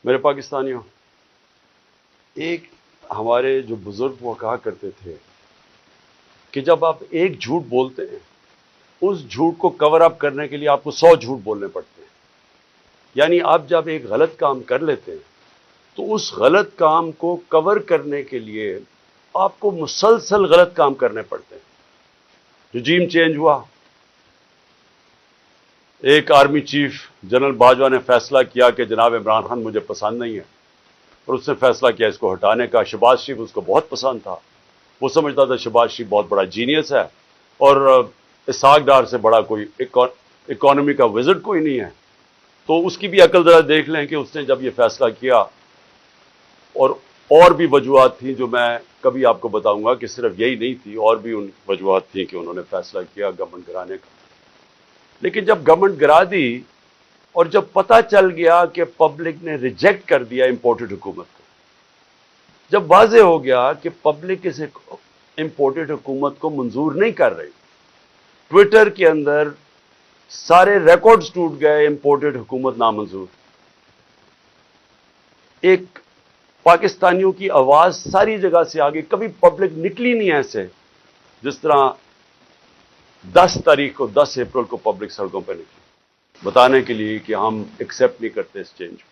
میرے پاکستانیوں، ایک ہمارے جو بزرگ وہ کہا کرتے تھے کہ جب آپ ایک جھوٹ بولتے ہیں اس جھوٹ کو کور اپ کرنے کے لیے آپ کو 100 جھوٹ بولنے پڑتے ہیں. یعنی آپ جب ایک غلط کام کر لیتے ہیں تو اس غلط کام کو کور کرنے کے لیے آپ کو مسلسل غلط کام کرنے پڑتے ہیں. رجیم چینج ہوا، ایک آرمی چیف جنرل باجوہ نے فیصلہ کیا کہ جناب عمران خان مجھے پسند نہیں ہے، اور اس نے فیصلہ کیا اس کو ہٹانے کا. شہباز شریف اس کو بہت پسند تھا، وہ سمجھتا تھا شہباز شریف بہت بڑا جینیس ہے اور اسحاق ڈار سے بڑا کوئی اکانومی کا وزٹ کوئی نہیں ہے. تو اس کی بھی عقل ذرا دیکھ لیں کہ اس نے جب یہ فیصلہ کیا، اور بھی وجوہات تھیں جو میں کبھی آپ کو بتاؤں گا کہ صرف یہی نہیں تھی، اور بھی ان وجوہات تھیں کہ انہوں نے فیصلہ کیا گورنمنٹ گرانے کا. لیکن جب گورنمنٹ گرا دی اور جب پتہ چل گیا کہ پبلک نے ریجیکٹ کر دیا امپورٹڈ حکومت کو، جب واضح ہو گیا کہ پبلک اس امپورٹڈ حکومت کو منظور نہیں کر رہی، ٹویٹر کے اندر سارے ریکارڈز ٹوٹ گئے، امپورٹڈ حکومت نامنظور. ایک پاکستانیوں کی آواز ساری جگہ سے آگے، کبھی پبلک نکلی نہیں ایسے جس طرح 10 تاریخ کو 10 اپریل کو پبلک سڑکوں پہ نکلی بتانے کے لیے کہ ہم ایکسیپٹ نہیں کرتے اس چینج کو.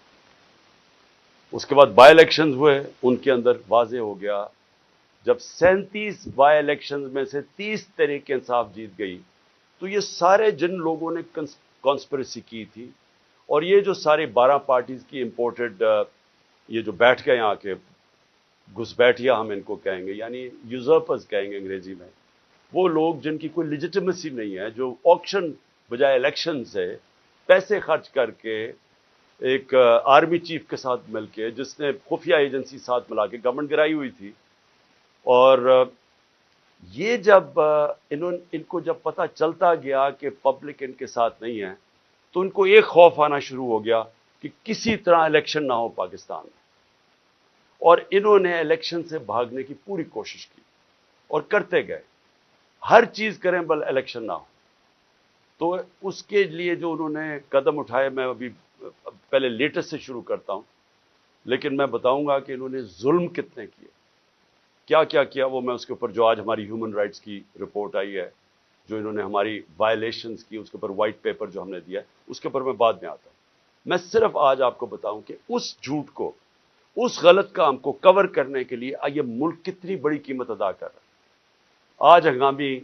اس کے بعد بائی الیکشنز ہوئے، ان کے اندر واضح ہو گیا جب 37 بائی الیکشنز میں سے 30 تحریک انصاف جیت گئی تو یہ سارے جن لوگوں نے کانسپریسی کی تھی، اور یہ جو سارے 12 پارٹیز کی امپورٹڈ یہ جو بیٹھ گئے یہاں کے گھسپیٹیا ہم ان کو کہیں گے، یعنی یوزرپرز کہیں گے انگریزی میں، وہ لوگ جن کی کوئی لیجیٹمیسی نہیں ہے، جو آکشن بجائے الیکشن سے پیسے خرچ کر کے ایک آرمی چیف کے ساتھ مل کے، جس نے خفیہ ایجنسی ساتھ ملا کے گورنمنٹ گرائی ہوئی تھی. اور یہ جب ان کو جب پتہ چلتا گیا کہ پبلک ان کے ساتھ نہیں ہے تو ان کو ایک خوف آنا شروع ہو گیا کہ کسی طرح الیکشن نہ ہو پاکستان میں. اور انہوں نے الیکشن سے بھاگنے کی پوری کوشش کی اور کرتے گئے، ہر چیز کریں بل الیکشن نہ ہو. تو اس کے لیے جو انہوں نے قدم اٹھائے، میں ابھی پہلے لیٹسٹ سے شروع کرتا ہوں، لیکن میں بتاؤں گا کہ انہوں نے ظلم کتنے کیے، کیا کیا کیا. وہ میں اس کے اوپر جو آج ہماری ہیومن رائٹس کی رپورٹ آئی ہے، جو انہوں نے ہماری وائلیشنز کی، اس کے اوپر وائٹ پیپر جو ہم نے دیا ہے، اس کے اوپر میں بعد میں آتا ہوں. میں صرف آج آپ کو بتاؤں کہ اس جھوٹ کو، اس غلط کام کو کور کرنے کے لیے یہ ملک کتنی بڑی قیمت ادا کر رہا ہے. آج ہنگامی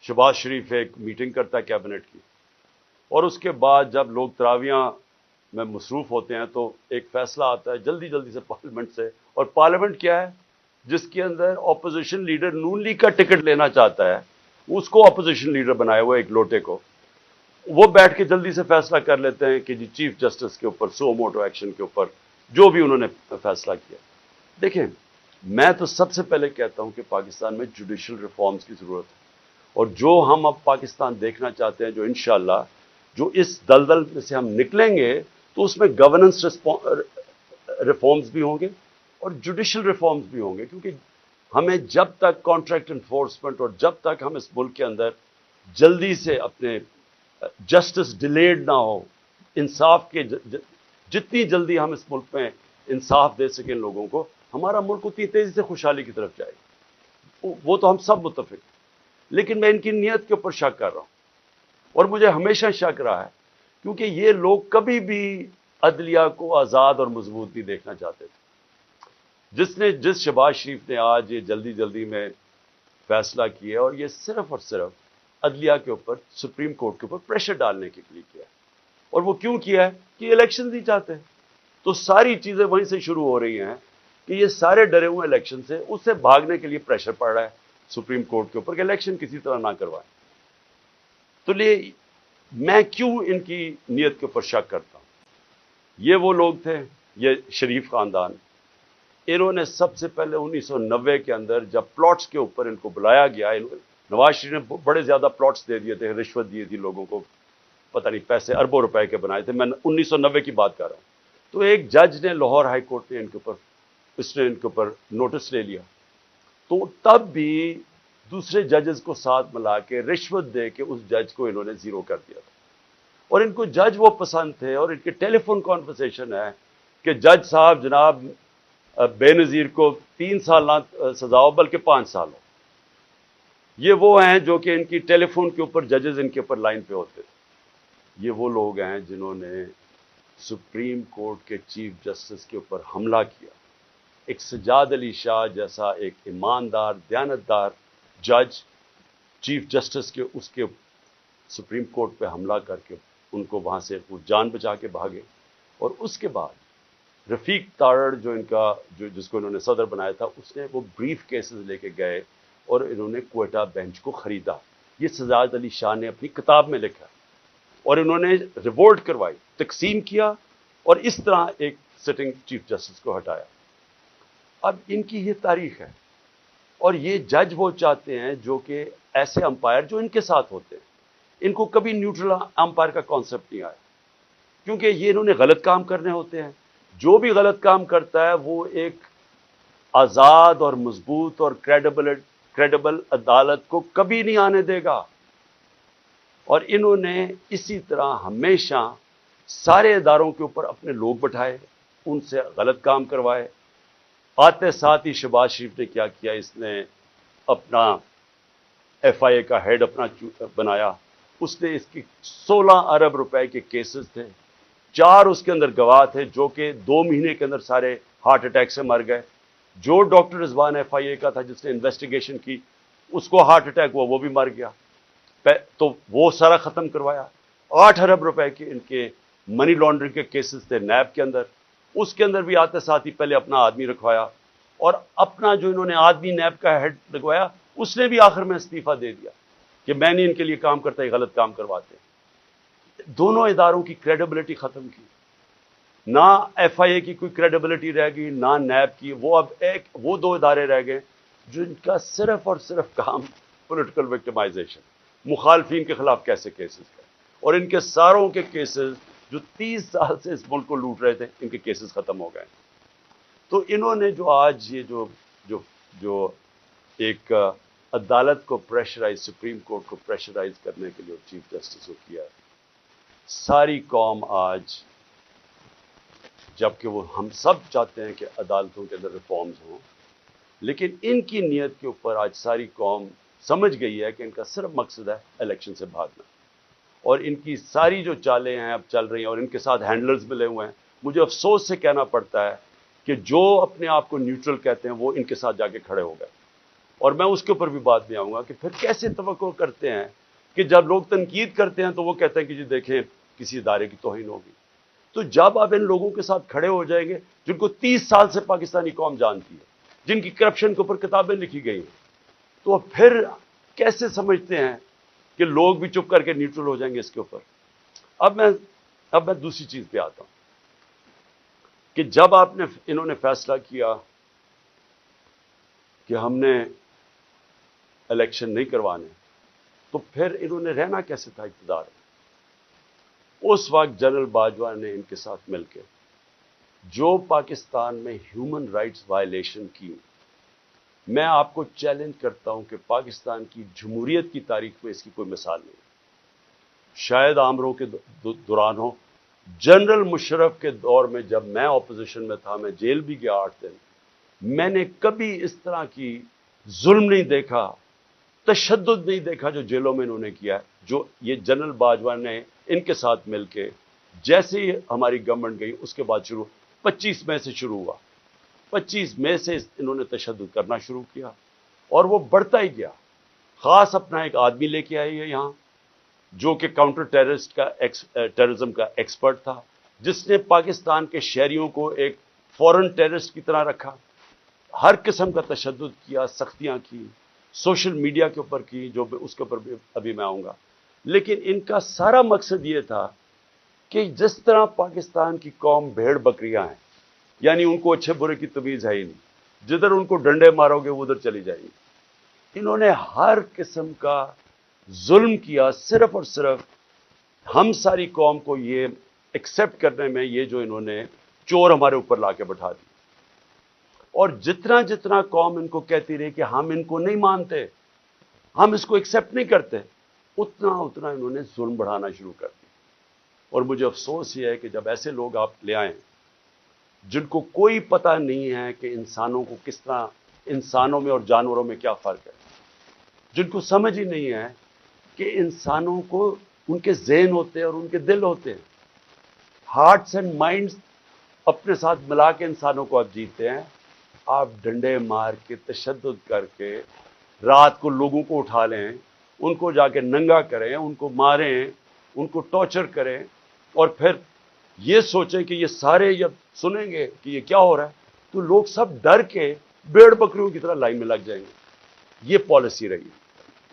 شہباز شریف ایک میٹنگ کرتا ہے کیبنٹ کی، اور اس کے بعد جب لوگ تراویحاں میں مصروف ہوتے ہیں تو ایک فیصلہ آتا ہے جلدی جلدی سے پارلیمنٹ سے. اور پارلیمنٹ کیا ہے؟ جس کے اندر اپوزیشن لیڈر نون لیگ کا ٹکٹ لینا چاہتا ہے، اس کو اپوزیشن لیڈر بنایا ہوا ایک لوٹے کو، وہ بیٹھ کے جلدی سے فیصلہ کر لیتے ہیں کہ جی چیف جسٹس کے اوپر سو موٹو ایکشن کے اوپر جو بھی انہوں نے فیصلہ کیا. دیکھیں، میں تو سب سے پہلے کہتا ہوں کہ پاکستان میں جوڈیشل ریفارمز کی ضرورت ہے، اور جو ہم اب پاکستان دیکھنا چاہتے ہیں، جو انشاءاللہ جو اس دلدل میں سے ہم نکلیں گے تو اس میں گورننس ریفارمز بھی ہوں گے اور جوڈیشل ریفارمز بھی ہوں گے. کیونکہ ہمیں جب تک کانٹریکٹ انفورسمنٹ اور جب تک ہم اس ملک کے اندر جلدی سے اپنے جسٹس ڈیلیڈ نہ ہو، انصاف کے جتنی جلدی ہم اس ملک میں انصاف دے سکیں لوگوں کو، ہمارا ملک اتنی تیزی سے خوشحالی کی طرف جائے گا. وہ تو ہم سب متفق ہیں. لیکن میں ان کی نیت کے اوپر شک کر رہا ہوں، اور مجھے ہمیشہ شک رہا ہے، کیونکہ یہ لوگ کبھی بھی عدلیہ کو آزاد اور مضبوط نہیں دیکھنا چاہتے تھے. جس شہباز شریف نے آج یہ جلدی جلدی میں فیصلہ کیا، اور یہ صرف اور صرف عدلیہ کے اوپر، سپریم کورٹ کے اوپر پریشر ڈالنے کے لیے کیا ہے. اور وہ کیوں کیا ہے؟ کہ الیکشن نہیں چاہتے. تو ساری چیزیں وہیں سے شروع ہو رہی ہیں کہ یہ سارے ڈرے ہوئے الیکشن سے، اس سے بھاگنے کے لیے پریشر پڑ رہا ہے سپریم کورٹ کے اوپر کہ الیکشن کسی طرح نہ کروائیں. تو میں کیوں ان کی نیت کے اوپر شک کرتا ہوں؟ یہ وہ لوگ تھے، یہ شریف خاندان، انہوں نے سب سے پہلے 1990 کے اندر جب پلاٹس کے اوپر ان کو بلایا گیا، نواز شریف نے بڑے زیادہ پلاٹس دے دیے تھے، رشوت دی تھی لوگوں کو، پتہ نہیں پیسے اربوں روپے کے بنائے تھے. میں 1990 کی بات کر رہا ہوں. تو ایک جج نے لاہور ہائی کورٹ نے ان کے اوپر نوٹس لے لیا. تو تب بھی دوسرے ججز کو ساتھ ملا کے رشوت دے کے اس جج کو انہوں نے زیرو کر دیا تھا. اور ان کو جج وہ پسند تھے، اور ان کے ٹیلی فون کانورسیشن ہے کہ جج صاحب جناب بے نظیر کو 3 سال نہ سزا ہو بلکہ 5 سال ہو. یہ وہ ہیں جو کہ ان کی ٹیلی فون کے اوپر ججز ان کے اوپر لائن پہ ہوتے تھے. یہ وہ لوگ ہیں جنہوں نے سپریم کورٹ کے چیف جسٹس کے اوپر حملہ کیا. ایک سجاد علی شاہ جیسا ایک ایماندار دیانتدار جج چیف جسٹس کے اس کے سپریم کورٹ پہ حملہ کر کے ان کو وہاں سے وہ جان بچا کے بھاگے. اور اس کے بعد رفیق تارڑ جو ان کا جس کو انہوں نے صدر بنایا تھا, اس نے وہ بریف کیسز لے کے گئے اور انہوں نے کوئٹہ بینچ کو خریدا. یہ سجاد علی شاہ نے اپنی کتاب میں لکھا اور انہوں نے ریوولٹ کروائی, تقسیم کیا اور اس طرح ایک سٹنگ چیف جسٹس کو ہٹایا. اب ان کی یہ تاریخ ہے اور یہ جج وہ چاہتے ہیں جو کہ ایسے امپائر جو ان کے ساتھ ہوتے ہیں. ان کو کبھی نیوٹرل امپائر کا کانسیپٹ نہیں آیا کیونکہ یہ انہوں نے غلط کام کرنے ہوتے ہیں. جو بھی غلط کام کرتا ہے وہ ایک آزاد اور مضبوط اور کریڈیبل عدالت کو کبھی نہیں آنے دے گا. اور انہوں نے اسی طرح ہمیشہ سارے اداروں کے اوپر اپنے لوگ بٹھائے, ان سے غلط کام کروائے. آتے ساتھ ہی شہباز شریف نے کیا کیا, اس نے اپنا ایف آئی اے کا ہیڈ اپنا بنایا. اس نے اس کی 16 ارب روپے کے کیسز تھے, 4 اس کے اندر گواہ تھے جو کہ 2 مہینے کے اندر سارے ہارٹ اٹیک سے مر گئے. جو ڈاکٹر رضوان ایف آئی اے کا تھا جس نے انویسٹیگیشن کی, اس کو ہارٹ اٹیک ہوا, وہ بھی مر گیا. تو وہ سارا ختم کروایا. 8 ارب روپے کے ان کے منی لانڈرنگ کے کیسز تھے نیب کے اندر, اس کے اندر بھی آتے ساتھ ہی پہلے اپنا آدمی رکھوایا اور اپنا جو انہوں نے آدمی نیب کا ہیڈ لگوایا اس نے بھی آخر میں استعفیٰ دے دیا کہ میں نہیں ان کے لیے کام کرتا, یہ غلط کام کرواتے. دونوں اداروں کی کریڈیبلٹی ختم کی. نہ ایف آئی اے کی کوئی کریڈیبلٹی رہ گئی نہ نیب کی. وہ اب وہ 2 ادارے رہ گئے جن کا صرف اور صرف کام پولیٹیکل وکٹمائزیشن, مخالفین کے خلاف کیسے کیسز ہے. اور ان کے ساروں کے کیسز جو 30 سال سے اس ملک کو لوٹ رہے تھے, ان کے کیسز ختم ہو گئے. تو انہوں نے جو آج یہ جو ایک عدالت کو پریشرائز, سپریم کورٹ کو پریشرائز کرنے کے لیے چیف جسٹس کو کیا, ساری قوم آج, جبکہ وہ ہم سب چاہتے ہیں کہ عدالتوں کے اندر ریفارمز ہوں, لیکن ان کی نیت کے اوپر آج ساری قوم سمجھ گئی ہے کہ ان کا صرف مقصد ہے الیکشن سے بھاگنا. اور ان کی ساری جو چالیں ہیں اب چل رہی ہیں اور ان کے ساتھ ہینڈلرز ملے ہوئے ہیں. مجھے افسوس سے کہنا پڑتا ہے کہ جو اپنے آپ کو نیوٹرل کہتے ہیں وہ ان کے ساتھ جا کے کھڑے ہو گئے. اور میں اس کے اوپر بھی بات میں آؤں گا کہ پھر کیسے توقع کرتے ہیں کہ جب لوگ تنقید کرتے ہیں تو وہ کہتے ہیں کہ جی دیکھیں کسی ادارے کی توہین ہوگی. تو جب آپ ان لوگوں کے ساتھ کھڑے ہو جائیں گے جن کو 30 سال سے پاکستانی قوم جانتی ہے, جن کی کرپشن کے اوپر کتابیں لکھی گئی ہیں, تو پھر کیسے سمجھتے ہیں کہ لوگ بھی چپ کر کے نیوٹرل ہو جائیں گے اس کے اوپر. اب میں دوسری چیز پہ آتا ہوں کہ جب انہوں نے فیصلہ کیا کہ ہم نے الیکشن نہیں کروانے, تو پھر انہوں نے رہنا کیسے تھا اقتدار میں. اس وقت جنرل باجوہ نے ان کے ساتھ مل کے جو پاکستان میں ہیومن رائٹس وائلیشن کی, میں آپ کو چیلنج کرتا ہوں کہ پاکستان کی جمہوریت کی تاریخ میں اس کی کوئی مثال نہیں. شاید آمروں کے دوران ہو, جنرل مشرف کے دور میں جب میں اپوزیشن میں تھا, میں جیل بھی گیا 8 دن, میں نے کبھی اس طرح کی ظلم نہیں دیکھا, تشدد نہیں دیکھا جو جیلوں میں انہوں نے کیا, جو یہ جنرل باجوہ نے ان کے ساتھ مل کے, جیسے ہی ہماری گورنمنٹ گئی اس کے بعد 25 مئی سے شروع ہوا. 25 مئی سے انہوں نے تشدد کرنا شروع کیا اور وہ بڑھتا ہی گیا. خاص اپنا ایک آدمی لے کے آئی ہے یہاں جو کہ کاؤنٹر ٹیررزم کا ایکسپرٹ تھا, جس نے پاکستان کے شہریوں کو ایک فورن ٹیررسٹ کی طرح رکھا, ہر قسم کا تشدد کیا, سختیاں کی, سوشل میڈیا کے اوپر کی, جو اس کے اوپر بھی ابھی میں آؤں گا. لیکن ان کا سارا مقصد یہ تھا کہ جس طرح پاکستان کی قوم بھیڑ بکریاں ہیں, یعنی ان کو اچھے برے کی تمیز ہے ہی نہیں, جدھر ان کو ڈنڈے مارو گے وہ ادھر چلی جائیں گی. انہوں نے ہر قسم کا ظلم کیا, صرف اور صرف ہم ساری قوم کو یہ ایکسیپٹ کرنے میں, یہ جو انہوں نے چور ہمارے اوپر لا کے بٹھا دی. اور جتنا جتنا قوم ان کو کہتی رہی کہ ہم ان کو نہیں مانتے, ہم اس کو ایکسیپٹ نہیں کرتے, اتنا اتنا انہوں نے ظلم بڑھانا شروع کر دیا. اور مجھے افسوس یہ ہے کہ جب ایسے لوگ آپ لے آئیں جن کو کوئی پتہ نہیں ہے کہ انسانوں کو کس طرح، انسانوں میں اور جانوروں میں کیا فرق ہے، جن کو سمجھ ہی نہیں ہے کہ انسانوں کو ان کے ذہن ہوتے ہیں اور ان کے دل ہوتے ہیں، ہارٹس اینڈ مائنڈز اپنے ساتھ ملا کے انسانوں کو آپ جیتے ہیں. آپ ڈنڈے مار کے، تشدد کر کے، رات کو لوگوں کو اٹھا لیں، ان کو جا کے ننگا کریں، ان کو ماریں، ان کو ٹارچر کریں، اور پھر یہ سوچیں کہ یہ سارے جب سنیں گے کہ یہ کیا ہو رہا ہے تو لوگ سب ڈر کے بھیڑ بکریوں کی طرح لائن میں لگ جائیں گے. یہ پالیسی رہی.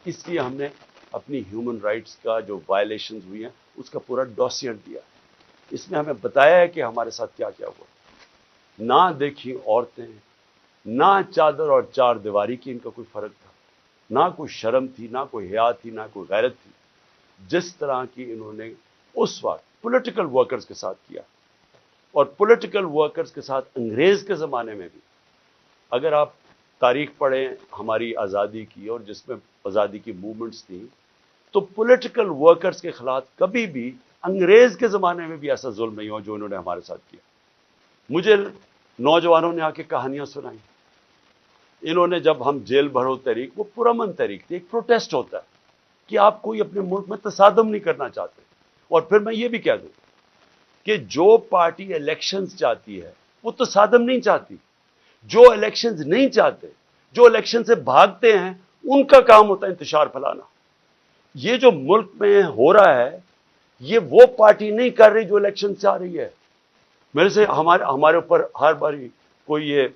اس لیے ہم نے اپنی ہیومن رائٹس کا جو وائلیشنز ہوئی ہیں اس کا پورا ڈوسیر دیا. اس میں ہمیں بتایا ہے کہ ہمارے ساتھ کیا کیا ہوا. نہ دیکھی عورتیں، نہ چادر اور چار دیواری کی ان کا کوئی فرق تھا، نہ کوئی شرم تھی، نہ کوئی حیا تھی، نہ کوئی غیرت تھی. جس طرح کی انہوں نے اس وقت پولیٹیکل ورکرز کے ساتھ کیا، اور پولیٹیکل ورکرز کے ساتھ انگریز کے زمانے میں بھی. اگر آپ تاریخ پڑھیں ہماری آزادی کی اور جس میں آزادی کی موومنٹس تھیں، تو پولیٹیکل ورکرز کے خلاف کبھی بھی انگریز کے زمانے میں بھی ایسا ظلم نہیں ہوا جو انہوں نے ہمارے ساتھ کیا. مجھے نوجوانوں نے آ کے کہانیاں سنائیں. انہوں نے جب ہم جیل بھرو تحریک، وہ پرامن تحریک تھی، ایک پروٹیسٹ ہوتا ہے کہ آپ کوئی اپنے ملک میں تصادم نہیں کرنا چاہتے. اور پھر میں یہ بھی کہہ دوں کہ جو پارٹی الیکشنز چاہتی ہے وہ تصادم نہیں چاہتی. جو الیکشنز نہیں چاہتے، جو الیکشن سے بھاگتے ہیں، ان کا کام ہوتا ہے انتشار پھیلانا. یہ جو ملک میں ہو رہا ہے یہ وہ پارٹی نہیں کر رہی جو الیکشن سے آ رہی ہے. میرے سے ہمارے اوپر ہر باری کوئی یہ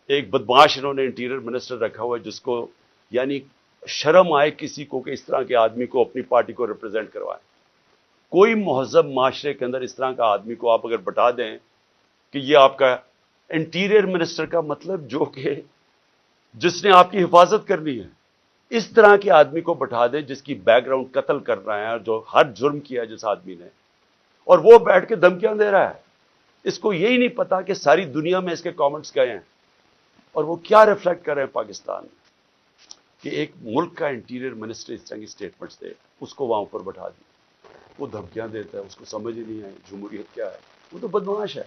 ایک بدماش انہوں نے انٹیریئر منسٹر رکھا ہوا ہے جس کو یعنی شرم آئے کسی کو کہ اس طرح کے آدمی کو اپنی پارٹی کو ریپرزینٹ کروائے. کوئی مہذب معاشرے کے اندر اس طرح کا آدمی کو آپ اگر بتا دیں کہ یہ آپ کا انٹیریئر منسٹر کا مطلب جو کہ جس نے آپ کی حفاظت کرنی ہے، اس طرح کے آدمی کو بٹھا دیں جس کی بیک گراؤنڈ قتل کر رہا ہے، جو ہر جرم کیا ہے جس آدمی نے، اور وہ بیٹھ کے دھمکیاں دے رہا ہے. اس کو یہی نہیں پتا کہ ساری دنیا میں اس کے کامنٹس گئے ہیں اور وہ کیا ریفلیکٹ کر رہے ہیں پاکستان میں. کہ ایک ملک کا انٹیریئر منسٹر اس طرح کی سٹیٹمنٹس دے، اس کو وہاں پر بٹھا دی، وہ دھمکیاں دیتا ہے، اس کو سمجھ ہی نہیں ہے جمہوریت کیا ہے. وہ تو بدمعاش ہے.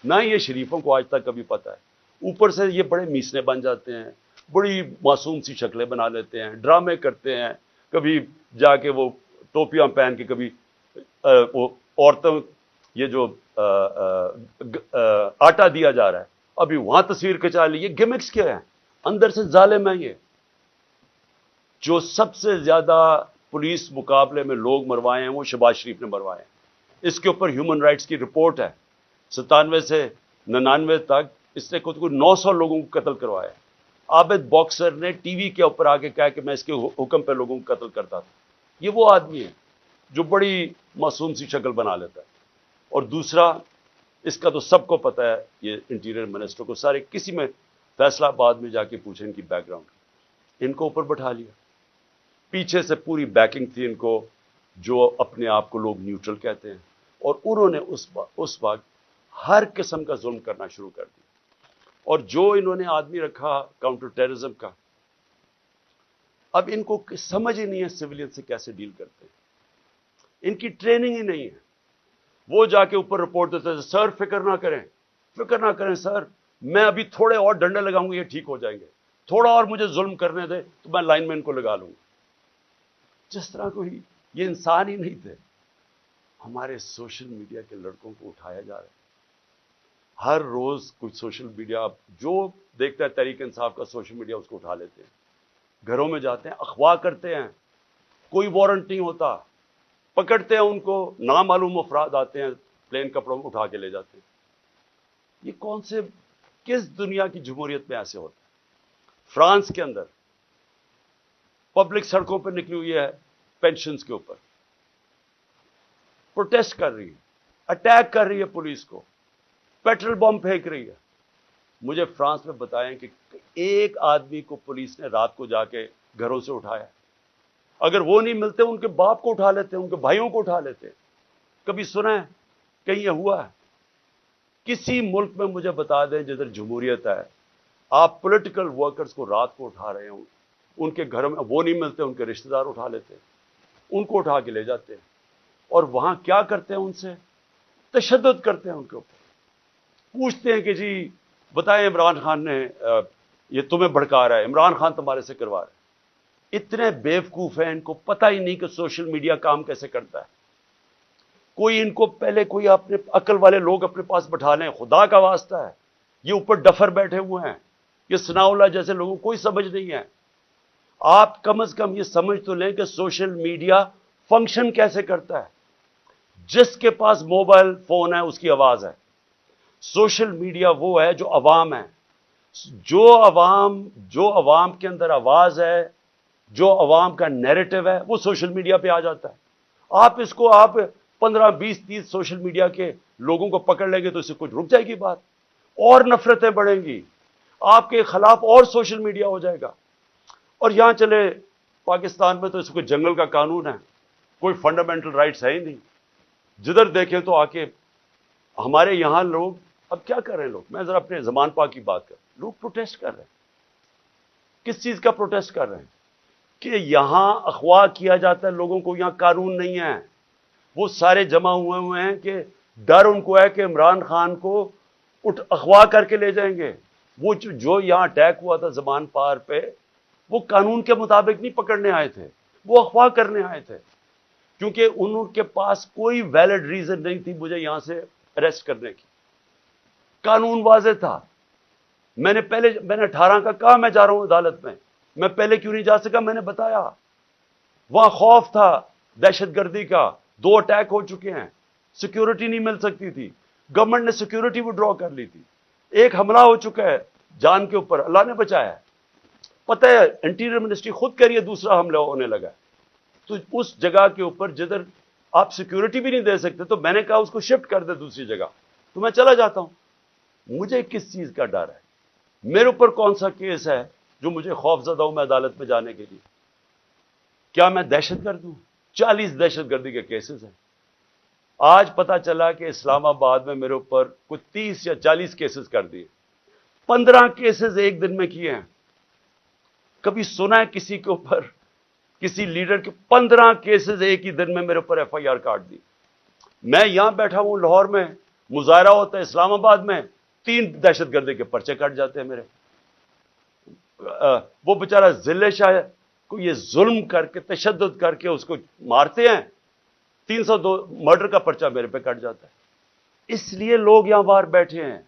نہ یہ شریفوں کو آج تک کبھی پتا ہے. اوپر سے یہ بڑے میسنے بن جاتے ہیں، بڑی معصوم سی شکلیں بنا لیتے ہیں، ڈرامے کرتے ہیں. کبھی جا کے وہ ٹوپیاں پہن کے، کبھی وہ عورتوں یہ جو آٹا دیا جا رہا ہے ابھی وہاں تصویر کھچا لی. یہ گمکس کیا ہے؟ اندر سے ظالم ہے. یہ جو سب سے زیادہ پولیس مقابلے میں لوگ مروائے ہیں وہ شہباز شریف نے مروائے ہیں. اس کے اوپر ہیومن رائٹس کی رپورٹ ہے. 97 سے 99 تک اس نے کوئی 900 لوگوں کو قتل کروایا. عابد باکسر نے ٹی وی کے اوپر آ کے کہا کہ میں اس کے حکم پہ لوگوں کو قتل کرتا تھا. یہ وہ آدمی ہے جو بڑی معصوم سی شکل بنا لیتا ہے. اور دوسرا، اس کا تو سب کو پتا ہے، یہ انٹیریئر منسٹر کو سارے کسی میں فیصلہ آباد میں جا کے پوچھیں ان کی بیک گراؤنڈ. ان کو اوپر بٹھا لیا. پیچھے سے پوری بیکنگ تھی ان کو، جو اپنے آپ کو لوگ نیوٹرل کہتے ہیں، اور انہوں نے اس وقت ہر قسم کا ظلم کرنا شروع کر دیا. اور جو انہوں نے آدمی رکھا کاؤنٹر ٹیررزم کا، اب ان کو سمجھ ہی نہیں ہے سویلین سے کیسے ڈیل کرتے ہیں. ان کی ٹریننگ ہی نہیں ہے. وہ جا کے اوپر رپورٹ دیتے ہیں، سر فکر نہ کریں سر، میں ابھی تھوڑے اور ڈنڈے لگاؤں گا یہ ٹھیک ہو جائیں گے، تھوڑا اور مجھے ظلم کرنے دے تو میں لائن مین کو لگا لوں گا. جس طرح کوئی یہ انسان ہی نہیں تھے. ہمارے سوشل میڈیا کے لڑکوں کو اٹھایا جا رہا ہے. ہر روز کچھ سوشل میڈیا جو دیکھتا ہے تحریک انصاف کا سوشل میڈیا اس کو اٹھا لیتے ہیں، گھروں میں جاتے ہیں، اغوا کرتے ہیں، کوئی وارنٹ نہیں ہوتا، پکڑتے ہیں ان کو، نامعلوم افراد آتے ہیں پلین کپڑوں میں اٹھا کے لے جاتے ہیں. یہ کون سے کس دنیا کی جمہوریت میں ایسے ہوتا ہے؟ فرانس کے اندر پبلک سڑکوں پہ نکلی ہوئی ہے پینشنز کے اوپر، پروٹیسٹ کر رہی ہے، اٹیک کر رہی ہے پولیس کو، پیٹرول بم پھینک رہی ہے. مجھے فرانس میں بتائیں کہ ایک آدمی کو پولیس نے رات کو جا کے گھروں سے اٹھایا. اگر وہ نہیں ملتے ان کے باپ کو اٹھا لیتے، ان کے بھائیوں کو اٹھا لیتے. کبھی سنا ہے کہیں یہ ہوا ہے؟ کسی ملک میں مجھے بتا دیں جدھر جمہوریت ہے، آپ پولیٹیکل ورکرز کو رات کو اٹھا رہے ہوں، ان کے گھروں میں وہ نہیں ملتے، ان کے رشتہ دار اٹھا لیتے، ان کو اٹھا کے لے جاتے ہیں، اور وہاں کیا کرتے ہیں؟ ان سے تشدد کرتے ہیں ان کے اوپر. پوچھتے ہیں کہ جی بتائیں عمران خان نے یہ تمہیں بھڑکا رہا ہے، عمران خان تمہارے سے کروا رہا ہے۔ اتنے بیوقوف ہیں، ان کو پتہ ہی نہیں کہ سوشل میڈیا کام کیسے کرتا ہے۔ کوئی ان کو پہلے کوئی اپنے عقل والے لوگ اپنے پاس بٹھا لیں، خدا کا واسطہ ہے۔ یہ اوپر ڈفر بیٹھے ہوئے ہیں، یہ ثناء اللہ جیسے لوگوں کو کوئی سمجھ نہیں ہے۔ آپ کم از کم یہ سمجھ تو لیں کہ سوشل میڈیا فنکشن کیسے کرتا ہے۔ جس کے پاس موبائل فون ہے اس کی آواز ہے۔ سوشل میڈیا وہ ہے جو عوام ہے، جو عوام کے اندر آواز ہے، جو عوام کا نیریٹو ہے، وہ سوشل میڈیا پہ آ جاتا ہے۔ آپ اس کو 15 20 30 سوشل میڈیا کے لوگوں کو پکڑ لیں گے تو اس سے کچھ رک جائے گی بات، اور نفرتیں بڑھیں گی، آپ کے خلاف اور سوشل میڈیا ہو جائے گا۔ اور یہاں چلے پاکستان میں تو اس کو جنگل کا قانون ہے، کوئی فنڈامنٹل رائٹس ہے ہی نہیں۔ جدھر دیکھیں تو آ کے ہمارے یہاں لوگ اب کیا کر رہے ہیں، لوگ میں ذرا اپنے زمان پاک کی بات کر، لوگ پروٹیسٹ کر رہے ہیں۔ کس چیز کا پروٹیسٹ کر رہے ہیں؟ کہ یہاں اغوا کیا جاتا ہے لوگوں کو، یہاں قانون نہیں ہے۔ وہ سارے جمع ہوئے ہیں کہ ڈر ان کو ہے کہ عمران خان کو اغوا کر کے لے جائیں گے۔ وہ جو یہاں اٹیک ہوا تھا زمان پار پہ، وہ قانون کے مطابق نہیں پکڑنے آئے تھے، وہ اغوا کرنے آئے تھے، کیونکہ ان کے پاس کوئی ویلڈ ریزن نہیں تھی مجھے یہاں سے اریسٹ کرنے کی۔ قانون واضح تھا۔ میں نے 18 کا کہا میں جا رہا ہوں عدالت میں پہلے کیوں نہیں جا سکا؟ میں نے بتایا وہاں خوف تھا دہشت گردی کا، 2 اٹیک ہو چکے ہیں، سیکیورٹی نہیں مل سکتی تھی، گورنمنٹ نے سیکیورٹی وڈرا کر لی تھی، ایک حملہ ہو چکا ہے جان کے اوپر، اللہ نے بچایا ہے۔ پتہ ہے انٹیریئر منسٹری خود کہہ رہی ہے دوسرا حملہ ہونے لگا ہے۔ تو اس جگہ کے اوپر جدھر آپ سیکیورٹی بھی نہیں دے سکتے، تو میں نے کہا اس کو شفٹ کر دے دوسری جگہ، تو میں چلا جاتا ہوں۔ مجھے کس چیز کا ڈر ہے؟ میرے اوپر کون سا کیس ہے جو مجھے خوف زدہ ہوں میں عدالت میں جانے کے لیے؟ کیا میں دہشت گرد ہوں؟ 40 دہشت گردی کے کیسز ہیں۔ آج پتا چلا کہ اسلام آباد میں میرے اوپر کچھ 30 یا 40 کیسز کر دیے، 15 کیسز ایک دن میں کیے ہیں۔ کبھی سنا ہے کسی کے اوپر، کسی لیڈر کے 15 کیسز ایک ہی دن میں میرے اوپر ایف آئی آر کاٹ دی؟ میں یہاں بیٹھا ہوں لاہور میں، مظاہرہ ہوتا ہے اسلام آباد میں، 3 دہشت گردی کے پرچے کٹ جاتے ہیں میرے۔ وہ بیچارہ ضلع شاہ کو یہ ظلم کر کے، تشدد کر کے اس کو مارتے ہیں، 302 مرڈر کا پرچہ میرے پہ کٹ جاتا ہے۔ اس لیے لوگ یہاں باہر بیٹھے ہیں،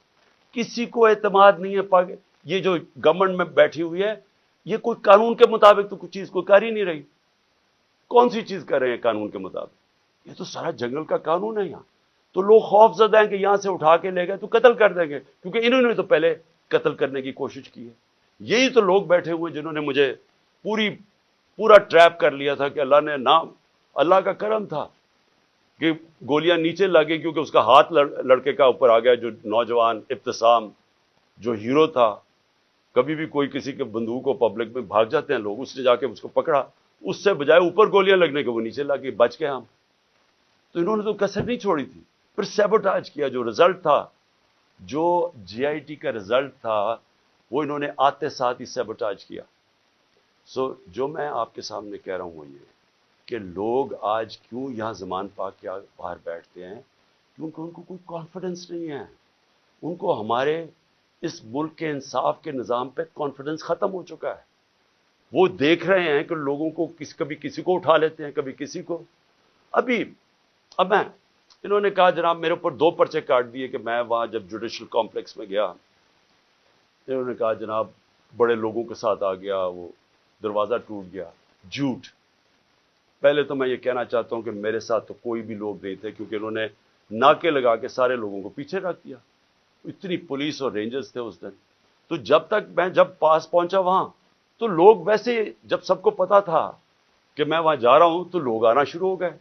کسی کو اعتماد نہیں ہے۔ یہ جو گورنمنٹ میں بیٹھی ہوئی ہے، یہ کوئی قانون کے مطابق تو کچھ چیز کوئی کر ہی نہیں رہی۔ کون سی چیز کر رہے ہیں قانون کے مطابق؟ یہ تو سارا جنگل کا قانون ہے یہاں۔ تو لوگ خوف زدہ ہیں کہ یہاں سے اٹھا کے لے گئے تو قتل کر دیں گے، کیونکہ انہوں نے تو پہلے قتل کرنے کی کوشش کی ہے۔ یہی تو لوگ بیٹھے ہوئے جنہوں نے مجھے پورا ٹریپ کر لیا تھا کہ اللہ کا کرم تھا کہ گولیاں نیچے لگیں، کیونکہ اس کا ہاتھ لڑکے کا اوپر آ گیا، جو نوجوان ابتسام جو ہیرو تھا۔ کبھی بھی کوئی کسی کے بندوق کو پبلک میں بھاگ جاتے ہیں لوگ، اس نے جا کے اس کو پکڑا، اس سے بجائے اوپر گولیاں لگنے کے وہ نیچے لگی، بچ گئے ہم۔ تو انہوں نے تو کسر نہیں چھوڑی تھی۔ پھر سیبوٹاج کیا، جو رزلٹ تھا، جو جی آئی ٹی کا رزلٹ تھا، وہ انہوں نے آتے ساتھ ہی سیبوٹاج کیا۔ جو میں آپ کے سامنے کہہ رہا ہوں وہ یہ کہ لوگ آج کیوں یہاں زمان پاک کے باہر بیٹھتے ہیں، کیونکہ ان کو کوئی کانفیڈنس نہیں ہے۔ ان کو ہمارے اس ملک کے انصاف کے نظام پہ کانفیڈنس ختم ہو چکا ہے۔ وہ دیکھ رہے ہیں کہ لوگوں کو کبھی کسی کو اٹھا لیتے ہیں، کبھی کسی کو۔ اب انہوں نے کہا جناب میرے اوپر 2 پرچے کاٹ دیے کہ میں وہاں جب جوڈیشل کمپلیکس میں گیا، انہوں نے کہا جناب بڑے لوگوں کے ساتھ آ گیا، وہ دروازہ ٹوٹ گیا۔ جھوٹ۔ پہلے تو میں یہ کہنا چاہتا ہوں کہ میرے ساتھ تو کوئی بھی لوگ نہیں تھے، کیونکہ انہوں نے ناکے لگا کے سارے لوگوں کو پیچھے رکھ دیا۔ اتنی پولیس اور رینجرز تھے اس دن۔ تو جب پاس پہنچا وہاں، تو لوگ ویسے جب سب کو پتا تھا کہ میں وہاں جا رہا ہوں تو لوگ آنا شروع ہو گئے۔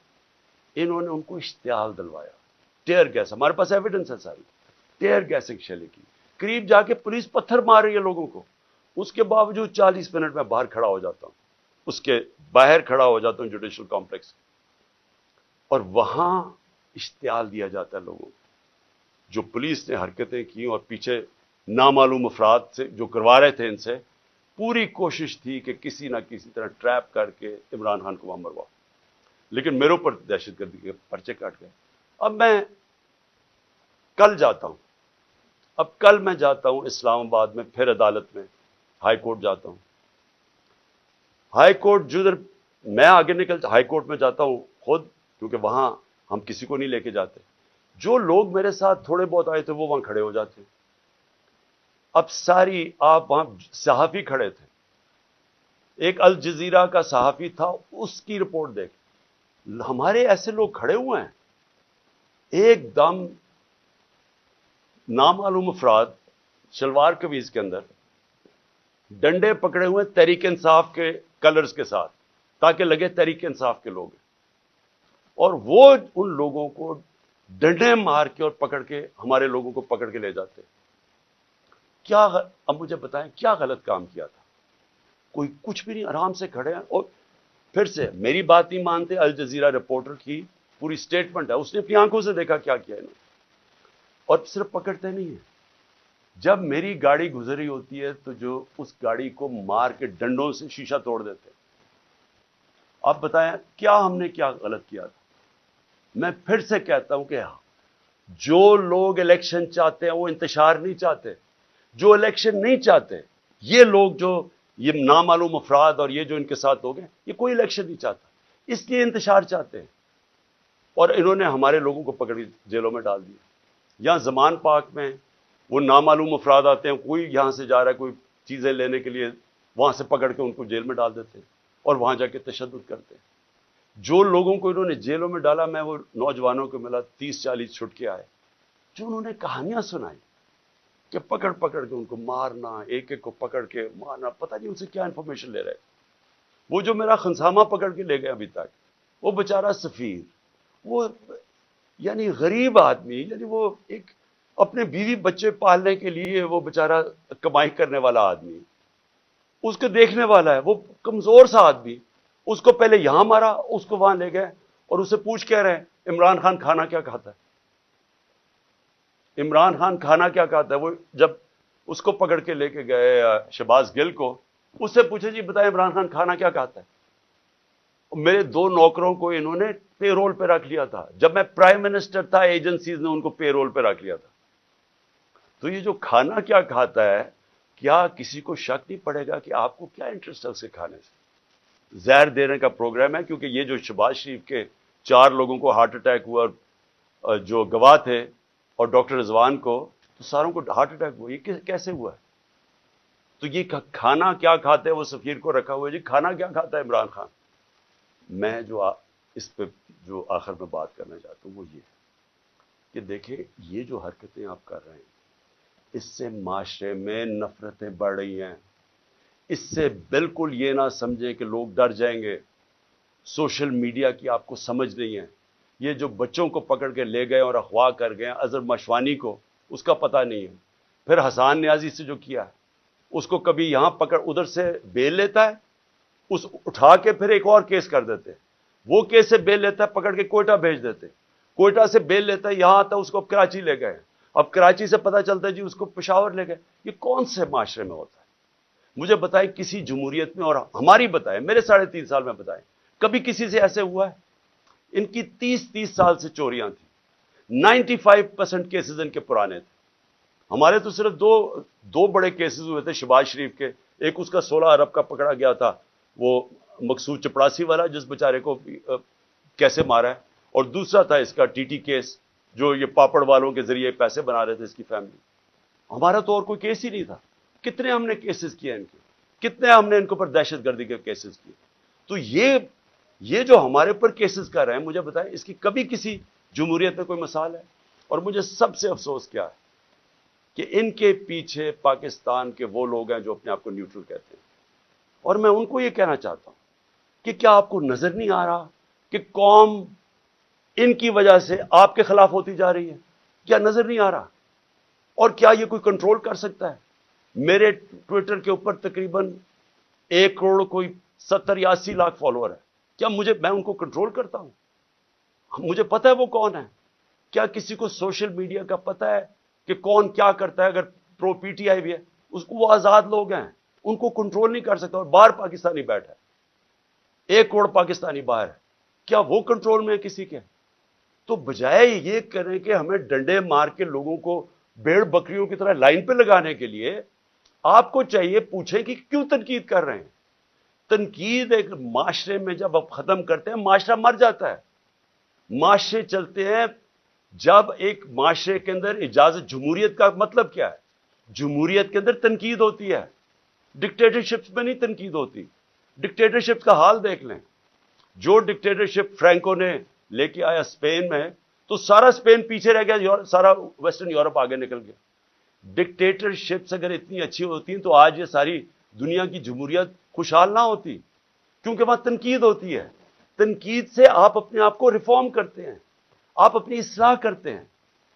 انہوں نے ان کو اشتعال دلوایا، ٹیئر گیس، ہمارے پاس ایویڈنس ہے ساری، ٹیئر گیسنگ شیلنگ کی، قریب جا کے پولیس پتھر مار رہی ہے لوگوں کو۔ اس کے باوجود 40 منٹ میں باہر کھڑا ہو جاتا ہوں، اس کے باہر کھڑا ہو جاتا ہوں جوڈیشل کمپلیکس، اور وہاں اشتعال دیا جاتا ہے لوگوں کو۔ جو پولیس نے حرکتیں کی اور پیچھے نامعلوم افراد سے جو کروا رہے تھے، ان سے پوری کوشش تھی کہ کسی نہ کسی طرح ٹریپ کر کے عمران خان کو وہاں مرواؤ، لیکن میرے اوپر دہشت گردی کے پرچے کاٹ گئے۔ اب میں کل جاتا ہوں اب کل میں جاتا ہوں اسلام آباد میں، پھر عدالت میں ہائی کورٹ جاتا ہوں. ہائی کورٹ جدھر میں آگے ہائی کورٹ میں جاتا ہوں خود، کیونکہ وہاں ہم کسی کو نہیں لے کے جاتے. جو لوگ میرے ساتھ تھوڑے بہت آئے تھے وہ وہاں کھڑے ہو جاتے. اب ساری آپ وہاں صحافی کھڑے تھے، ایک الجزیرہ کا صحافی تھا، اس کی رپورٹ دیکھ. ہمارے ایسے لوگ کھڑے ہوئے ہیں، ایک دم نامعلوم افراد شلوار قمیض کے اندر ڈنڈے پکڑے ہوئے تحریک انصاف کے کلرز کے ساتھ، تاکہ لگے تحریک انصاف کے لوگ ہیں. اور وہ ان لوگوں کو ڈنڈے مار کے اور پکڑ کے ہمارے لوگوں کو پکڑ کے لے جاتے. اب مجھے بتائیں کیا غلط کام کیا تھا؟ کوئی کچھ بھی نہیں، آرام سے کھڑے ہیں. اور پھر سے میری بات نہیں مانتے. الجزیرہ رپورٹر کی پوری سٹیٹمنٹ ہے، اس نے اپنی آنکھوں سے دیکھا کیا کیا انہوں نے. اور صرف پکڑتے نہیں ہیں، جب میری گاڑی گزری ہوتی ہے تو جو اس گاڑی کو مار کے ڈنڈوں سے شیشہ توڑ دیتے. آپ بتائیں کیا ہم نے کیا غلط کیا تھا؟ میں پھر سے کہتا ہوں کہ جو لوگ الیکشن چاہتے ہیں وہ انتشار نہیں چاہتے. جو الیکشن نہیں چاہتے، یہ لوگ جو یہ نامعلوم افراد اور یہ جو ان کے ساتھ ہو گئے، یہ کوئی الیکشن نہیں چاہتا، اس لیے انتشار چاہتے ہیں. اور انہوں نے ہمارے لوگوں کو پکڑ کے جیلوں میں ڈال دیا. یہاں زمان پاک میں وہ نامعلوم افراد آتے ہیں، کوئی یہاں سے جا رہا ہے کوئی چیزیں لینے کے لیے، وہاں سے پکڑ کے ان کو جیل میں ڈال دیتے ہیں اور وہاں جا کے تشدد کرتے ہیں. جو لوگوں کو انہوں نے جیلوں میں ڈالا، میں وہ نوجوانوں کو ملا 30-40 چھٹ کے آئے، جو انہوں نے کہانیاں سنائی کہ پکڑ پکڑ کے ان کو مارنا، ایک ایک کو پکڑ کے مارنا، پتہ نہیں ان سے کیا انفارمیشن لے رہے. وہ جو میرا خنسامہ پکڑ کے لے گئے ابھی تک، وہ بیچارہ سفیر، وہ یعنی غریب آدمی، یعنی وہ ایک اپنے بیوی بچے پالنے کے لیے وہ بیچارہ کمائی کرنے والا آدمی، اس کو دیکھنے والا ہے، وہ کمزور سا آدمی، اس کو پہلے یہاں مارا، اس کو وہاں لے گئے اور اسے پوچھ کہہ رہے ہیں عمران خان کھانا کیا کھاتا ہے؟ عمران خان کھانا کیا کھاتا ہے؟ وہ جب اس کو پکڑ کے لے کے گئے شہباز گل کو، اس سے پوچھے جی بتائیں عمران خان کھانا کیا کھاتا ہے؟ میرے 2 نوکروں کو انہوں نے پے رول پہ رکھ لیا تھا، جب میں پرائم منسٹر تھا ایجنسیز نے ان کو پے رول پہ رکھ لیا تھا. تو یہ جو کھانا کیا کھاتا ہے، کیا کسی کو شک نہیں پڑے گا کہ آپ کو کیا انٹرسٹ ہے اسے کھانے سے؟ زہر دینے کا پروگرام ہے، کیونکہ یہ جو شہباز شریف کے 4 لوگوں کو ہارٹ اٹیک ہوا، اور جو گواہ تھے، اور ڈاکٹر رضوان کو، تو ساروں کو ہارٹ اٹیک ہوا. یہ کیسے ہوا ہے؟ تو یہ کھانا کیا کھاتے ہیں؟ وہ سفیر کو رکھا ہوا ہے، جی کھانا کیا کھاتا ہے عمران خان؟ میں جو اس پہ جو آخر میں بات کرنا چاہتا ہوں وہ یہ ہے کہ دیکھیں یہ جو حرکتیں آپ کر رہے ہیں، اس سے معاشرے میں نفرتیں بڑھ رہی ہیں. اس سے بالکل یہ نہ سمجھیں کہ لوگ ڈر جائیں گے. سوشل میڈیا کی آپ کو سمجھ نہیں ہے. یہ جو بچوں کو پکڑ کے لے گئے اور اغوا کر گئے اظہر مشوانی کو، اس کا پتہ نہیں ہے. پھر حسان نیازی سے جو کیا ہے، اس کو کبھی یہاں پکڑ، ادھر سے بیل لیتا ہے، اس اٹھا کے پھر ایک اور کیس کر دیتے. وہ کیس سے بیل لیتا ہے، پکڑ کے کوئٹہ بھیج دیتے. کوئٹہ سے بیل لیتا ہے، یہاں آتا ہے، اس کو کراچی لے گئے. اب کراچی سے پتہ چلتا ہے جی اس کو پشاور لے گئے. یہ کون سے معاشرے میں ہوتا ہے؟ مجھے بتائیں کسی جمہوریت میں، اور ہماری بتائیں، میرے 3.5 سال میں بتائیں کبھی کسی سے ایسے ہوا ہے؟ ان کی 30 سال سے چوریاں تھیں، 95% کیسز ان کے پرانے تھے. ہمارے تو صرف دو بڑے کیسز ہوئے تھے شہباز شریف کے. ایک اس کا 16 ارب کا پکڑا گیا تھا، وہ مقصود چپڑاسی والا، جس بیچارے کو کیسے مارا ہے. اور دوسرا تھا اس کا ٹی ٹی کیس، جو یہ پاپڑ والوں کے ذریعے پیسے بنا رہے تھے اس کی فیملی. ہمارا تو اور کوئی کیس ہی نہیں تھا. کتنے ہم نے کیسز کیے ان کے، کتنے ہم نے ان کے اوپر دہشت گردی کے کیسز کیے. تو یہ جو ہمارے اوپر کیسز کر رہے ہیں، مجھے بتائیں اس کی کبھی کسی جمہوریت میں کوئی مثال ہے؟ اور مجھے سب سے افسوس کیا ہے کہ ان کے پیچھے پاکستان کے وہ لوگ ہیں جو اپنے آپ کو نیوٹرل کہتے ہیں. اور میں ان کو یہ کہنا چاہتا ہوں کہ کیا آپ کو نظر نہیں آ رہا کہ قوم ان کی وجہ سے آپ کے خلاف ہوتی جا رہی ہے؟ کیا نظر نہیں آ رہا؟ اور کیا یہ کوئی کنٹرول کر سکتا ہے؟ میرے ٹویٹر کے اوپر تقریباً 1 کروڑ کوئی 70 یا 80 لاکھ فالوور ہے. کیا میں ان کو کنٹرول کرتا ہوں؟ مجھے پتہ ہے وہ کون ہے. کیا کسی کو سوشل میڈیا کا پتہ ہے کہ کون کیا کرتا ہے؟ اگر پرو پی ٹی آئی بھی ہے، اس کو، وہ آزاد لوگ ہیں، ان کو کنٹرول نہیں کر سکتا. اور باہر پاکستانی بیٹھا ہے، 1 کروڑ پاکستانی باہر ہے، کیا وہ کنٹرول میں ہے کسی کے؟ تو بجائے یہ کریں کہ ہمیں ڈنڈے مار کے لوگوں کو بھیڑ بکریوں کی طرح لائن پہ لگانے کے لیے آپ کو چاہیے پوچھیں کہ کیوں تنقید کر رہے ہیں. تنقید ایک معاشرے میں جب آپ ختم کرتے ہیں معاشرہ مر جاتا ہے. معاشرے چلتے ہیں جب ایک معاشرے کے اندر اجازت. جمہوریت کا مطلب کیا ہے؟ جمہوریت کے اندر تنقید ہوتی ہے، ڈکٹیٹرشپ میں نہیں تنقید ہوتی. ڈکٹیٹرشپ کا حال دیکھ لیں. جو ڈکٹیٹرشپ فرینکو نے لے کے آیا اسپین میں، تو سارا اسپین پیچھے رہ گیا، سارا ویسٹرن یورپ آگے نکل گیا. ڈکٹیٹرشپس اگر اتنی اچھی ہوتی ہیں تو آج یہ ساری دنیا کی جمہوریت خوشحال نہ ہوتی، کیونکہ وہاں تنقید ہوتی ہے. تنقید سے آپ اپنے آپ کو ریفارم کرتے ہیں، آپ اپنی اصلاح کرتے ہیں.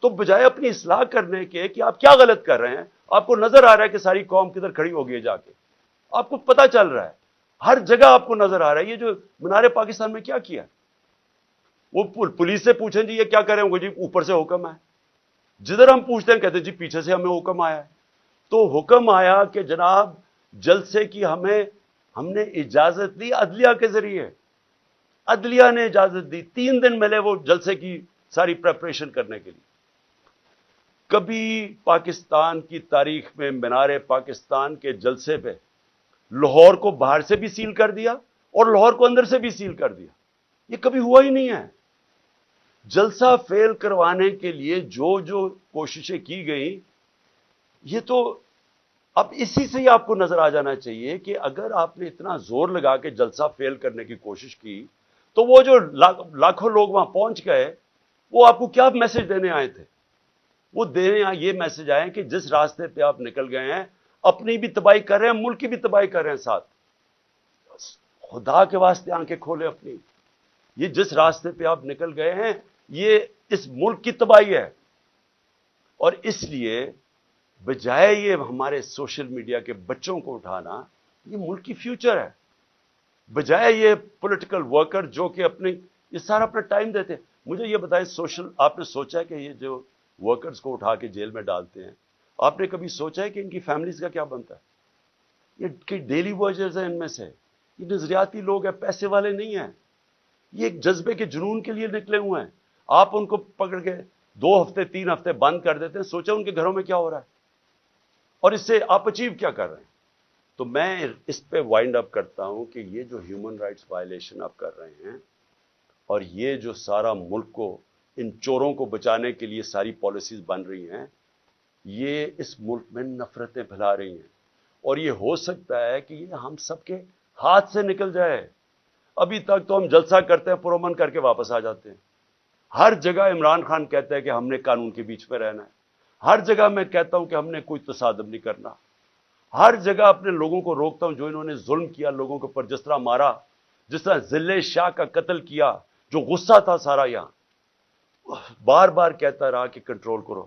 تو بجائے اپنی اصلاح کرنے کے کہ آپ کیا غلط کر رہے ہیں، آپ کو نظر آ رہا ہے کہ ساری قوم کدھر کھڑی ہو گئی جا کے، آپ کو پتہ چل رہا ہے، ہر جگہ آپ کو نظر آ رہا ہے. یہ جو مینار پاکستان میں کیا کیا، وہ پولیس سے پوچھیں جی یہ کیا کر رہے ہوں گے، جی اوپر سے حکم ہے. جدھر ہم پوچھتے ہیں کہتے ہیں جی پیچھے سے ہمیں حکم آیا ہے. تو حکم آیا کہ جناب جلسے کی ہم نے اجازت دی عدلیہ کے ذریعے. عدلیہ نے اجازت دی، 3 دن ملے وہ جلسے کی ساری پریپریشن کرنے کے لیے. کبھی پاکستان کی تاریخ میں مینار پاکستان کے جلسے پہ لاہور کو باہر سے بھی سیل کر دیا اور لاہور کو اندر سے بھی سیل کر دیا. یہ کبھی ہوا ہی نہیں ہے. جلسہ فیل کروانے کے لیے جو کوششیں کی گئیں، یہ تو اب اسی سے ہی آپ کو نظر آ جانا چاہیے کہ اگر آپ نے اتنا زور لگا کے جلسہ فیل کرنے کی کوشش کی تو وہ جو لاکھوں لوگ وہاں پہنچ گئے وہ آپ کو کیا میسج دینے آئے تھے؟ وہ دینے یہ میسج آئے کہ جس راستے پہ آپ نکل گئے ہیں اپنی بھی تباہی کر رہے ہیں، ملک کی بھی تباہی کر رہے ہیں ساتھ. خدا کے واسطے آنکھیں کھولے اپنی. یہ جس راستے پہ آپ نکل گئے ہیں یہ اس ملک کی تباہی ہے. اور اس لیے بجائے یہ ہمارے سوشل میڈیا کے بچوں کو اٹھانا، یہ ملک کی فیوچر ہے. بجائے یہ پولیٹیکل ورکر جو کہ یہ سارا اپنا ٹائم دیتے ہیں. مجھے یہ بتائیں آپ نے سوچا ہے کہ یہ جو ورکرز کو اٹھا کے جیل میں ڈالتے ہیں، آپ نے کبھی سوچا ہے کہ ان کی فیملیز کا کیا بنتا ہے؟ یہ ڈیلی ورکرز ہیں، ان میں سے یہ نظریاتی لوگ ہیں، پیسے والے نہیں ہیں. یہ ایک جذبے کے جنون کے لیے نکلے ہوئے ہیں. آپ ان کو پکڑ کے 2 ہفتے 3 ہفتے بند کر دیتے ہیں. سوچا ان کے گھروں میں کیا ہو رہا ہے اور اس سے آپ اچیو کیا کر رہے ہیں. تو میں اس پہ وائنڈ اپ کرتا ہوں کہ یہ جو ہیومن رائٹس وائلیشن آپ کر رہے ہیں اور یہ جو سارا ملک کو ان چوروں کو بچانے کے لیے ساری پالیسیز بن رہی ہیں، یہ اس ملک میں نفرتیں پھیلا رہی ہیں. اور یہ ہو سکتا ہے کہ یہ ہم سب کے ہاتھ سے نکل جائے. ابھی تک تو ہم جلسہ کرتے ہیں، پرامن کر کے واپس آ جاتے ہیں. ہر جگہ عمران خان کہتا ہے کہ ہم نے قانون کے بیچ میں رہنا ہے. ہر جگہ میں کہتا ہوں کہ ہم نے کوئی تصادم نہیں کرنا. ہر جگہ اپنے لوگوں کو روکتا ہوں جو انہوں نے ظلم کیا لوگوں کے اوپر، جس طرح مارا، جس طرح ذلِ شاہ کا قتل کیا، جو غصہ تھا سارا یہاں. بار بار کہتا رہا کہ کنٹرول کرو.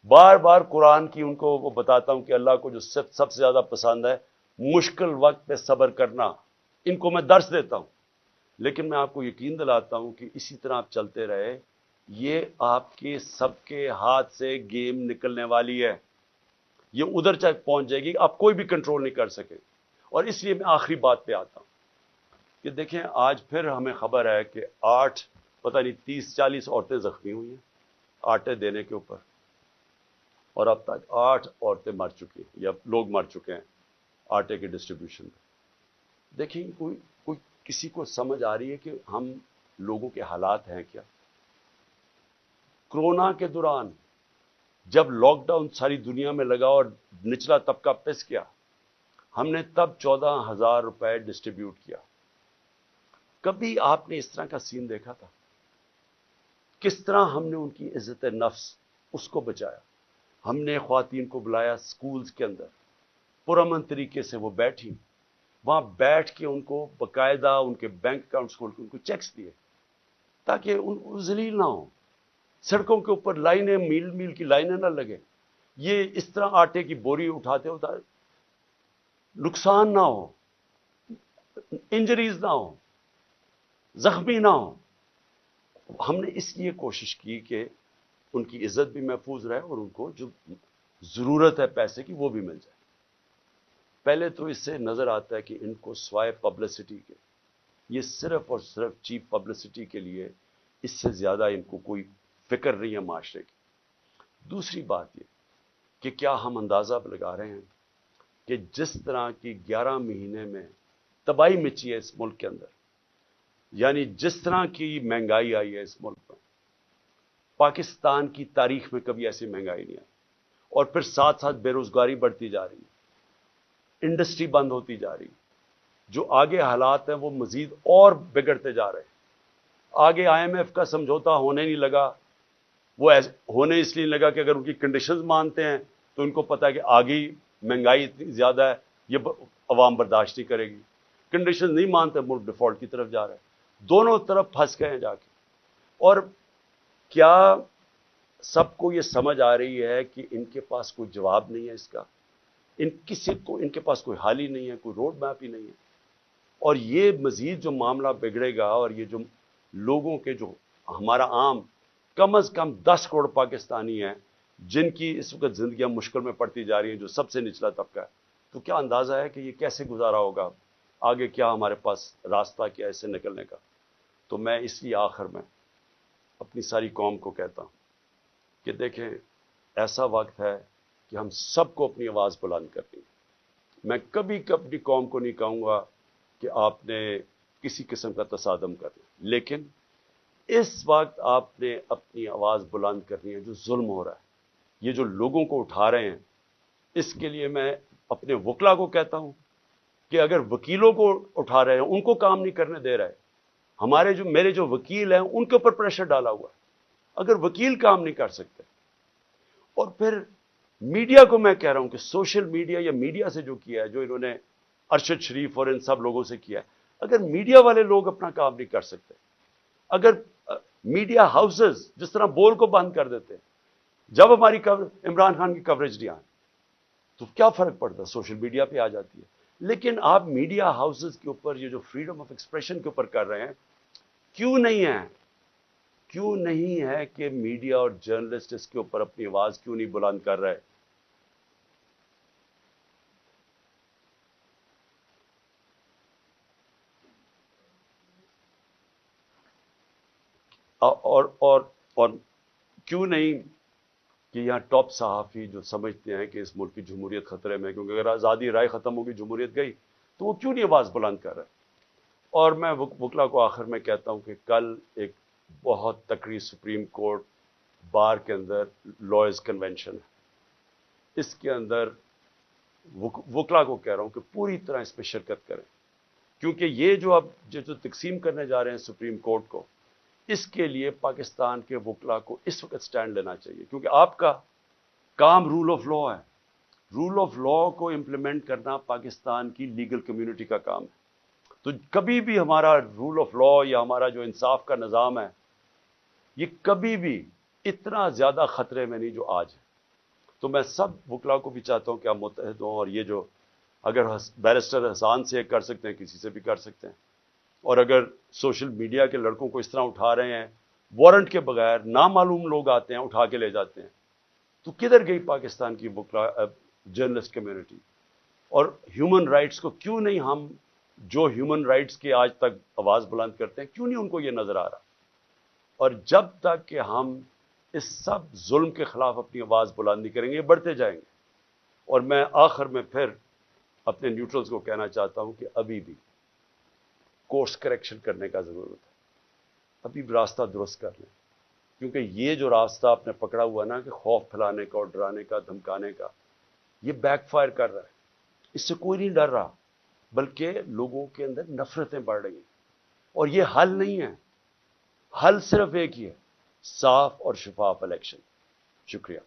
بار بار قرآن کی ان کو وہ بتاتا ہوں کہ اللہ کو جو سب سے زیادہ پسند ہے مشکل وقت پہ صبر کرنا. ان کو میں درس دیتا ہوں. لیکن میں آپ کو یقین دلاتا ہوں کہ اسی طرح آپ چلتے رہے، یہ آپ کے سب کے ہاتھ سے گیم نکلنے والی ہے. یہ ادھر تک پہنچ جائے گی، آپ کوئی بھی کنٹرول نہیں کر سکے. اور اس لیے میں آخری بات پہ آتا ہوں کہ دیکھیں آج پھر ہمیں خبر ہے کہ 30-40 عورتیں زخمی ہوئی ہیں آٹے دینے کے اوپر، اور اب تک 8 عورتیں مر چکی ہیں یا لوگ مر چکے ہیں آٹے کے ڈسٹریبیوشن میں. دیکھیں کوئی کسی کو سمجھ آ رہی ہے کہ ہم لوگوں کے حالات ہیں کیا؟ کرونا کے دوران جب لاک ڈاؤن ساری دنیا میں لگا اور نچلا طبقہ پس گیا، ہم نے تب 14,000 روپے ڈسٹریبیوٹ کیا. کبھی آپ نے اس طرح کا سین دیکھا تھا؟ کس طرح ہم نے ان کی عزت نفس اس کو بچایا. ہم نے خواتین کو بلایا سکولز کے اندر، پرامن طریقے سے وہ بیٹھی، وہاں بیٹھ کے ان کو باقاعدہ ان کے بینک اکاؤنٹس کھول کے ان کو چیکس دیے تاکہ ان ذلیل نہ ہوں. سڑکوں کے اوپر لائنیں میل میل کی لائنیں نہ لگیں. یہ اس طرح آٹے کی بوری اٹھاتے نقصان نہ ہو، انجریز نہ ہو، زخمی نہ ہو. ہم نے اس لیے کوشش کی کہ ان کی عزت بھی محفوظ رہے اور ان کو جو ضرورت ہے پیسے کی وہ بھی مل جائے. پہلے تو اس سے نظر آتا ہے کہ ان کو سوائے پبلسٹی کے، یہ صرف اور صرف چیپ پبلسٹی کے لیے، اس سے زیادہ ان کو کوئی فکر نہیں ہے معاشرے کی. دوسری بات یہ کہ کیا ہم اندازہ لگا رہے ہیں کہ جس طرح کی 11 مہینے میں تباہی مچی ہے اس ملک کے اندر، یعنی جس طرح کی مہنگائی آئی ہے اس ملک میں، پاکستان کی تاریخ میں کبھی ایسی مہنگائی نہیں آئی، اور پھر ساتھ ساتھ بے روزگاری بڑھتی جا رہی ہے، انڈسٹری بند ہوتی جا رہی ہے، جو آگے حالات ہیں وہ مزید اور بگڑتے جا رہے ہیں۔ آگے آئی ایم ایف کا سمجھوتا ہونے نہیں لگا، وہ ہونے اس لیے لگا کہ اگر ان کی کنڈیشنز مانتے ہیں تو ان کو پتا ہے کہ آگے مہنگائی اتنی زیادہ ہے، یہ عوام برداشت نہیں کرے گی۔ کنڈیشنز نہیں مانتے، ملک ڈیفالٹ کی طرف جا رہا ہے، دونوں طرف پھنس گئے ہیں جا کے۔ اور کیا سب کو یہ سمجھ آ رہی ہے کہ ان کے پاس کوئی جواب نہیں ہے اس کا، ان کے پاس کوئی حل ہی نہیں ہے، کوئی روڈ میپ ہی نہیں ہے؟ اور یہ مزید جو معاملہ بگڑے گا، اور یہ جو لوگوں کے جو ہمارا عام کم از کم 10 کروڑ پاکستانی ہیں جن کی اس وقت زندگیاں مشکل میں پڑتی جا رہی ہیں، جو سب سے نچلا طبقہ ہے، تو کیا اندازہ ہے کہ یہ کیسے گزارا ہوگا؟ آگے کیا ہمارے پاس راستہ کیا ہے اس سے نکلنے کا؟ تو میں اس لیے آخر میں اپنی ساری قوم کو کہتا ہوں کہ دیکھیں، ایسا وقت ہے کہ ہم سب کو اپنی آواز بلند کرنی ہے۔ میں کبھی اپنی قوم کو نہیں کہوں گا کہ آپ نے کسی قسم کا تصادم کرنا، لیکن اس وقت آپ نے اپنی آواز بلند کرنی ہے۔ جو ظلم ہو رہا ہے، یہ جو لوگوں کو اٹھا رہے ہیں، اس کے لیے میں اپنے وکلا کو کہتا ہوں کہ اگر وکیلوں کو اٹھا رہے ہیں، ان کو کام نہیں کرنے دے رہے، میرے جو وکیل ہیں ان کے اوپر پریشر ڈالا ہوا ہے، اگر وکیل کام نہیں کر سکتے، اور پھر میڈیا کو میں کہہ رہا ہوں کہ سوشل میڈیا یا میڈیا سے جو کیا ہے، جو انہوں نے ارشد شریف اور ان سب لوگوں سے کیا ہے، اگر میڈیا والے لوگ اپنا کام نہیں کر سکتے، اگر میڈیا ہاؤسز جس طرح بول کو بند کر دیتے جب ہماری عمران خان کی کوریج نہیں آئی، تو کیا فرق پڑتا؟ سوشل میڈیا پہ آ جاتی ہے۔ لیکن آپ میڈیا ہاؤسز کے اوپر یہ جو فریڈم آف ایکسپریشن کے اوپر کر رہے ہیں، کیوں نہیں ہے؟ کیوں نہیں ہے کہ میڈیا اور جرنلسٹ اس کے اوپر اپنی آواز کیوں نہیں بلند کر رہے؟ اور کیوں نہیں کہ یہاں ٹاپ صحافی جو سمجھتے ہیں کہ اس ملک کی جمہوریت خطرے میں، کیونکہ اگر آزادی رائے ختم ہوگی، جمہوریت گئی، تو وہ کیوں نہیں آواز بلند کر رہے؟ اور میں وکلا کو آخر میں کہتا ہوں کہ کل ایک بہت تکڑی سپریم کورٹ بار کے اندر لائرز کنونشن ہے، اس کے اندر وکلا کو کہہ رہا ہوں کہ پوری طرح اس میں شرکت کریں، کیونکہ یہ جو اب جو تقسیم کرنے جا رہے ہیں سپریم کورٹ کو، اس کے لیے پاکستان کے وکلا کو اس وقت سٹینڈ لینا چاہیے، کیونکہ آپ کا کام رول آف لا ہے۔ رول آف لا کو امپلیمنٹ کرنا پاکستان کی لیگل کمیونٹی کا کام ہے۔ تو کبھی بھی ہمارا رول آف لا یا ہمارا جو انصاف کا نظام ہے، یہ کبھی بھی اتنا زیادہ خطرے میں نہیں جو آج ہے۔ تو میں سب وکلا کو بھی چاہتا ہوں کہ آپ متحد ہوں، اور یہ جو اگر بیرسٹر حسان سے کر سکتے ہیں، کسی سے بھی کر سکتے ہیں، اور اگر سوشل میڈیا کے لڑکوں کو اس طرح اٹھا رہے ہیں، وارنٹ کے بغیر نامعلوم لوگ آتے ہیں اٹھا کے لے جاتے ہیں، تو کدھر گئی پاکستان کی وکلا جرنلسٹ کمیونٹی؟ اور ہیومن رائٹس کو کیوں نہیں ہم جو ہیومن رائٹس کے آج تک آواز بلند کرتے ہیں، کیوں نہیں ان کو یہ نظر آ رہا؟ اور جب تک کہ ہم اس سب ظلم کے خلاف اپنی آواز بلند نہیں کریں گے، یہ بڑھتے جائیں گے۔ اور میں آخر میں پھر اپنے نیوٹرلز کو کہنا چاہتا ہوں کہ ابھی بھی کورس کریکشن کرنے کا ضرورت ہے، ابھی بھی راستہ درست کر لیں، کیونکہ یہ جو راستہ آپ نے پکڑا ہوا نا کہ خوف پھیلانے کا اور ڈرانے کا، دھمکانے کا، یہ بیک فائر کر رہا ہے۔ اس سے کوئی نہیں ڈر رہا، بلکہ لوگوں کے اندر نفرتیں بڑھ رہی ہیں، اور یہ حل نہیں ہے۔ حل صرف ایک ہی ہے، صاف اور شفاف الیکشن۔ شکریہ۔